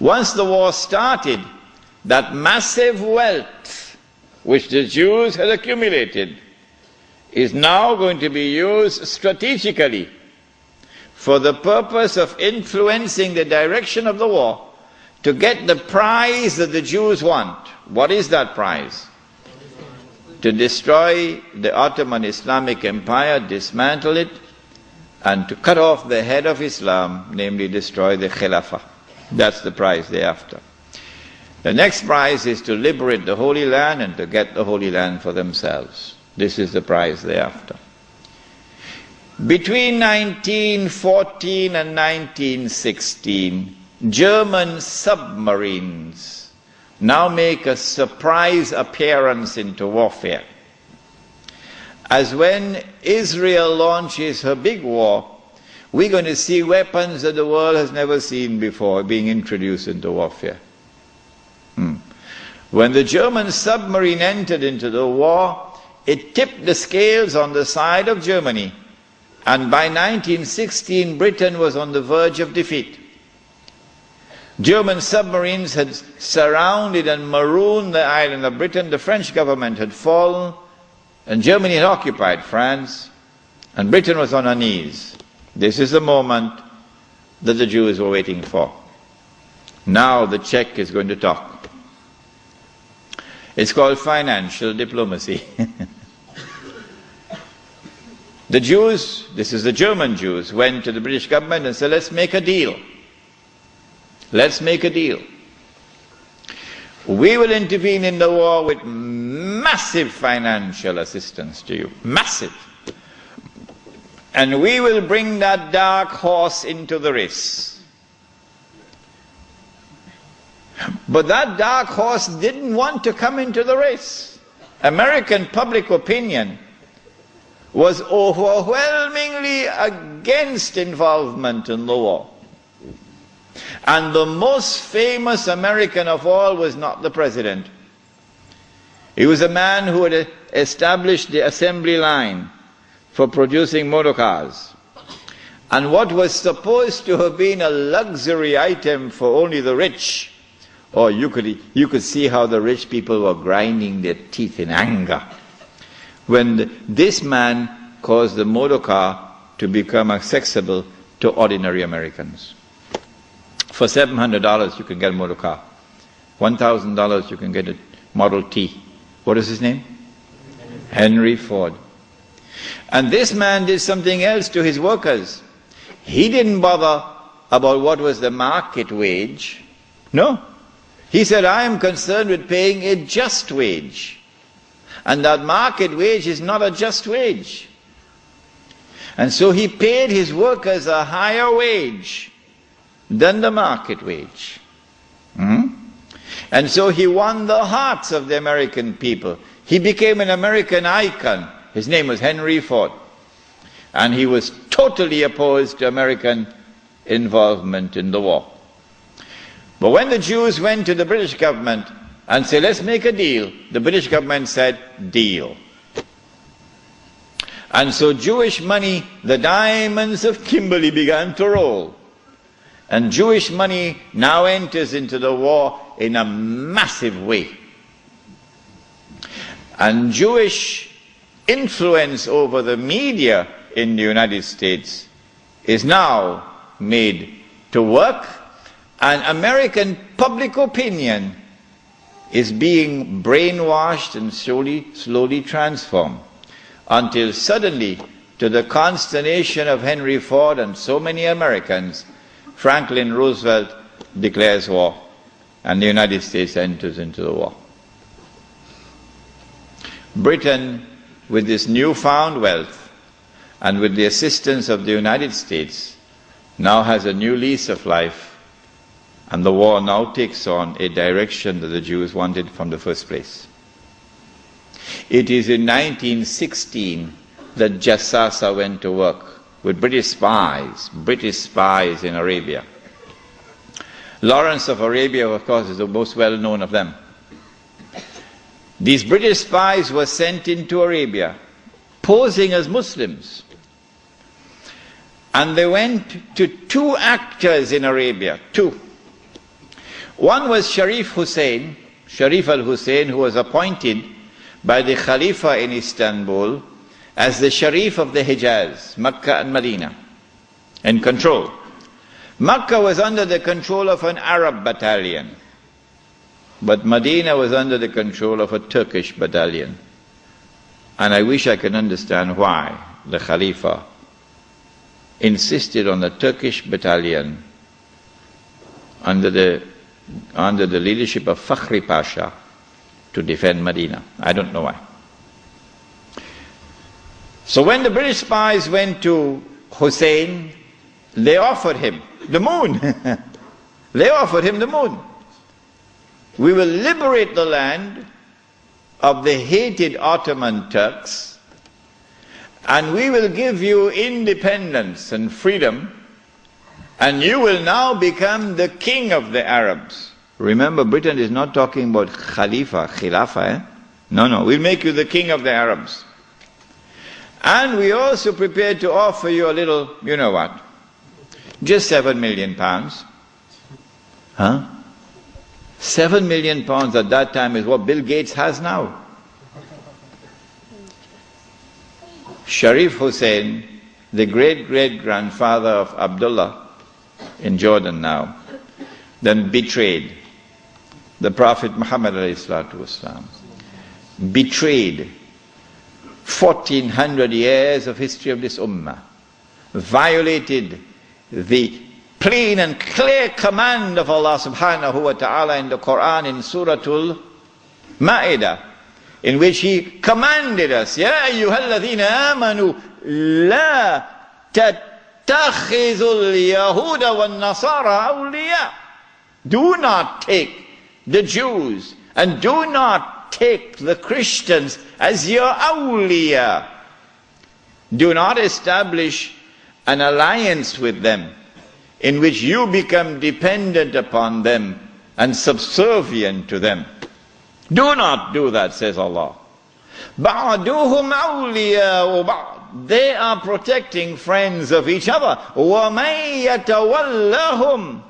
Once the war started, that massive wealth which the Jews had accumulated is now going to be used strategically for the purpose of influencing the direction of the war to get the prize that the Jews want. What is that prize? To destroy the Ottoman Islamic Empire, dismantle it, and to cut off the head of Islam, namely destroy the Khilafah. That's the prize they're after. The next prize is to liberate the Holy Land and to get the Holy Land for themselves. This is the prize they're after. Between 1914 and 1916, German submarines now make a surprise appearance into warfare. As when Israel launches her big war, we're going to see weapons that the world has never seen before being introduced into warfare. When the German submarine entered into the war, it tipped the scales on the side of Germany, and by 1916 Britain was on the verge of defeat. German submarines had surrounded and marooned the island of Britain. The French government had fallen, and Germany had occupied France, and Britain was on her knees. This is the moment that the Jews were waiting for. Now the Czech is going to talk. It's called financial diplomacy. The Jews, this is the German Jews, went to the British government and said, let's make a deal. Let's make a deal. We will intervene in the war with massive financial assistance to you. Massive. And we will bring that dark horse into the race. But that dark horse didn't want to come into the race. American public opinion was overwhelmingly against involvement in the war. And the most famous American of all was not the president. He was a man who had established the assembly line for producing motor cars. And what was supposed to have been a luxury item for only the rich, or you could see how the rich people were grinding their teeth in anger when this man caused the motor car to become accessible to ordinary Americans. For $700 you can get a motor car. $1,000 you can get a Model T. What is his name? Henry Ford. And this man did something else to his workers. He didn't bother about what was the market wage. No. He said, I am concerned with paying a just wage. And that market wage is not a just wage. And so he paid his workers a higher wage than the market wage. And so he won the hearts of the American people. He became an American icon. His name was Henry Ford. And he was totally opposed to American involvement in the war. But when the Jews went to the British government and said, let's make a deal, the British government said, deal. And so Jewish money, the diamonds of Kimberley, began to roll. And Jewish money now enters into the war in a massive way. And Jewish influence over the media in the United States is now made to work, and American public opinion is being brainwashed and slowly transformed, until suddenly, to the consternation of Henry Ford and so many Americans, Franklin Roosevelt declares war, and the United States enters into the war. Britain, with this newfound wealth, and with the assistance of the United States, now has a new lease of life, and the war now takes on a direction that the Jews wanted from the first place. It is in 1916 that Jassasa went to work with British spies in Arabia. Lawrence of Arabia, of course, is the most well-known of them. These British spies were sent into Arabia, posing as Muslims. And they went to two actors in Arabia, two. One was Sharif Hussein, Sharif al-Hussein, who was appointed by the Khalifa in Istanbul as the Sharif of the Hijaz, Makkah and Medina, in control. Makkah was under the control of an Arab battalion, but Medina was under the control of a Turkish battalion. And I wish I could understand why the Khalifa insisted on the Turkish battalion under the leadership of Fakhri Pasha to defend Medina. I don't know why. So when the British spies went to Hussein, they offered him the moon. They offered him the moon. We will liberate the land of the hated Ottoman Turks, and we will give you independence and freedom, and you will now become the king of the Arabs. Remember, Britain is not talking about Khilafah. No, we'll make you the king of the Arabs. And we also prepared to offer you a little, you know what, just £7 million. Huh? £7 million at that time is what Bill Gates has now. Sharif Hussein, the great-great-grandfather of Abdullah in Jordan now, then betrayed the Prophet Muhammad ﷺ, betrayed 1400 years of history of this ummah, violated the plain and clear command of Allah subhanahu wa ta'ala in the Quran in Suratul Ma'idah, in which He commanded us, Ya ayyuhalladhina amanu la tattakhizul yahuda wan nasara awliya. Do not take the Jews and do not take the Christians as your awliya. Do not establish an alliance with them in which you become dependent upon them and subservient to them. Do not do that, says Allah. بَعْدُهُمْ أَوْلِيَاءُ بَعْضٍ. They are protecting friends of each other. وَمَنْ يَتَوَلَّهُمْ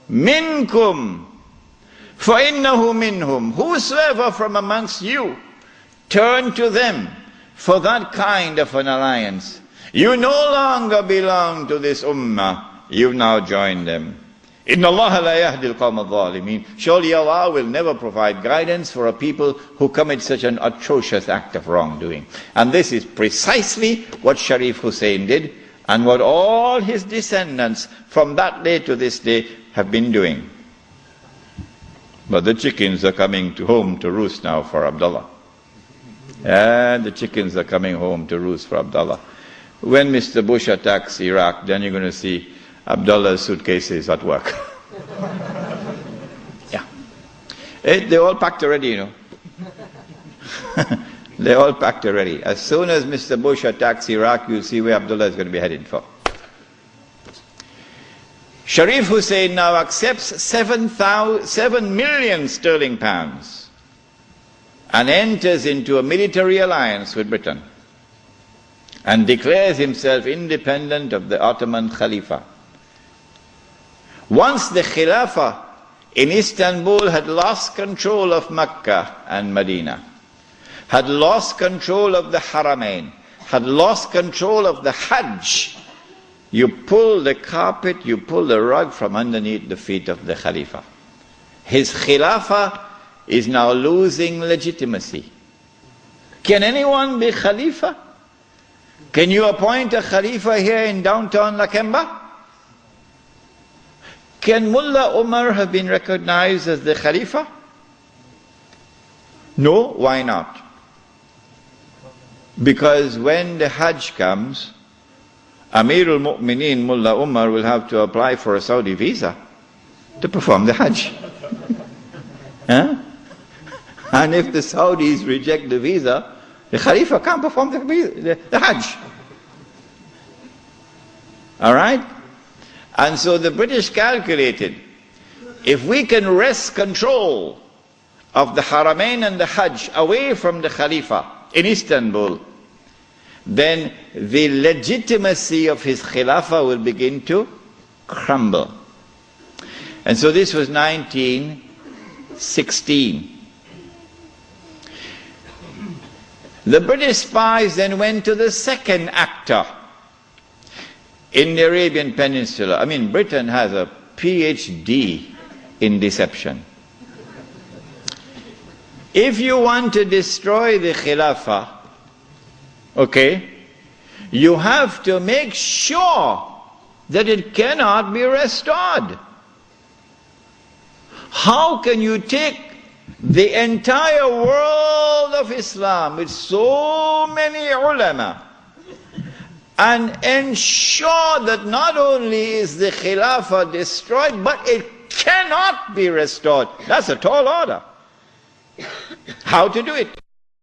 مِنْكُمْ فَإِنَّهُ مِنْهُمْ. Whosoever from amongst you turn to them for that kind of an alliance, you no longer belong to this ummah, you've now joined them. Inna Allah la yahdi al-qawm al-zalimin. Surely Allah will never provide guidance for a people who commit such an atrocious act of wrongdoing. And this is precisely what Sharif Hussein did, and what all his descendants from that day to this day have been doing. But the chickens are coming home to roost now for Abdullah. And the chickens are coming home to roost for Abdullah. When Mr. Bush attacks Iraq, then you're going to see Abdullah's suitcases at work. Yeah. They're all packed already, you know. They're all packed already. As soon as Mr. Bush attacks Iraq, you'll see where Abdullah is going to be headed for. Sharif Hussein now accepts 7 million sterling pounds and enters into a military alliance with Britain and declares himself independent of the Ottoman Khalifa. Once the Khilafah in Istanbul had lost control of Mecca and Medina, had lost control of the Haramain, had lost control of the Hajj, you pull the carpet, you pull the rug from underneath the feet of the Khalifa. His Khilafah is now losing legitimacy. Can anyone be Khalifa? Can you appoint a Khalifa here in downtown Lakemba? Can Mullah Umar have been recognized as the Khalifa? No, why not? Because when the Hajj comes, Amirul Mu'mineen Mullah Umar will have to apply for a Saudi visa to perform the Hajj. Huh? And if the Saudis reject the visa, the Khalifa can't perform the Hajj. Alright? And so the British calculated, if we can wrest control of the Haramain and the Hajj away from the Khalifa in Istanbul, then the legitimacy of his Khilafah will begin to crumble. And so this was 1916. The British spies then went to the second actor in the Arabian Peninsula. I mean, Britain has a PhD in deception. If you want to destroy the Khilafah, okay, you have to make sure that it cannot be restored. How can you take the entire world of Islam with so many ulama and ensure that not only is the Khilafah destroyed, but it cannot be restored? That's a tall order. How to do it?